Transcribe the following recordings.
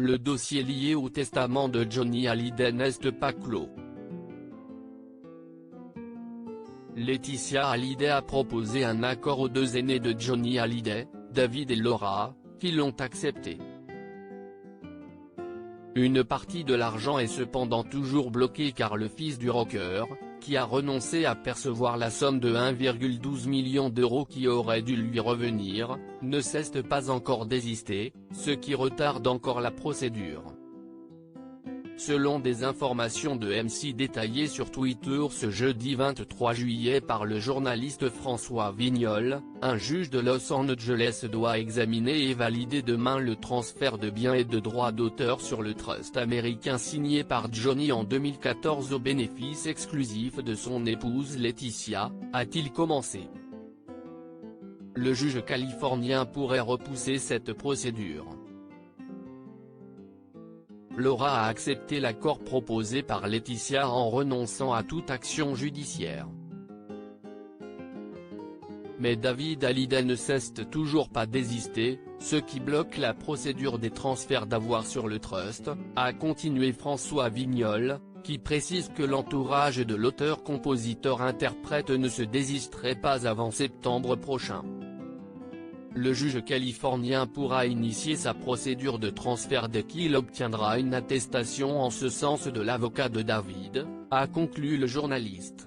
Le dossier lié au testament de Johnny Hallyday n'est pas clos. Laetitia Hallyday a proposé un accord aux deux aînés de Johnny Hallyday, David et Laura, qui l'ont accepté. Une partie de l'argent est cependant toujours bloquée car le fils du rocker, qui a renoncé à percevoir la somme de 1,12 million d'euros qui aurait dû lui revenir, ne cesse pas encore d'exister, ce qui retarde encore la procédure. Selon des informations de M6 détaillées sur Twitter ce jeudi 23 juillet par le journaliste François Vignol, un juge de Los Angeles doit examiner et valider demain le transfert de biens et de droits d'auteur sur le trust américain signé par Johnny en 2014 au bénéfice exclusif de son épouse Laetitia, a-t-il commencé. Le juge californien pourrait repousser cette procédure. Laura a accepté l'accord proposé par Laetitia en renonçant à toute action judiciaire. Mais David Hallyday ne cesse toujours pas d'exister, ce qui bloque la procédure des transferts d'avoirs sur le trust, a continué François Vignol, qui précise que l'entourage de l'auteur-compositeur-interprète ne se désisterait pas avant septembre prochain. Le juge californien pourra initier sa procédure de transfert dès qu'il obtiendra une attestation en ce sens de l'avocat de David, a conclu le journaliste.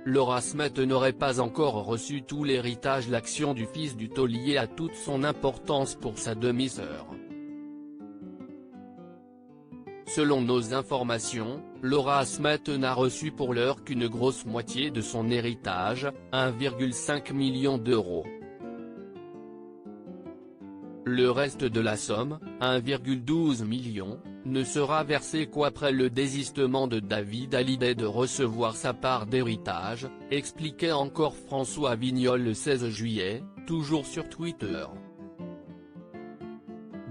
Laura Smith n'aurait pas encore reçu tout l'héritage. L'action du fils du taulier a toute son importance pour sa demi-sœur. Selon nos informations, Laura Smith n'a reçu pour l'heure qu'une grosse moitié de son héritage, 1,5 million d'euros. Le reste de la somme, 1,12 million, ne sera versé qu'après le désistement de David Hallyday de recevoir sa part d'héritage, expliquait encore François Vignol le 16 juillet, toujours sur Twitter.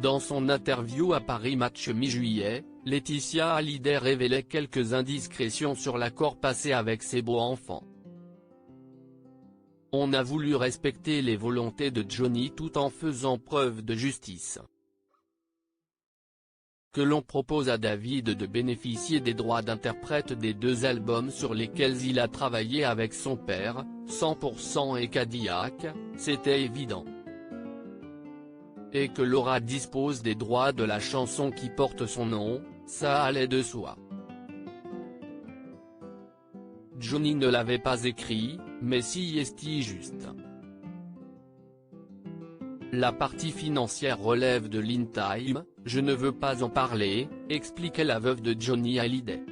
Dans son interview à Paris Match mi-juillet, Laetitia Hallyday révélait quelques indiscrétions sur l'accord passé avec ses beaux-enfants. On a voulu respecter les volontés de Johnny tout en faisant preuve de justice. Que l'on propose à David de bénéficier des droits d'interprète des deux albums sur lesquels il a travaillé avec son père, 100% et Cadillac, c'était évident. Et que Laura dispose des droits de la chanson qui porte son nom, ça allait de soi. Johnny ne l'avait pas écrit, mais si est-il juste. La partie financière relève de l'In Time, je ne veux pas en parler, expliquait la veuve de Johnny Hallyday.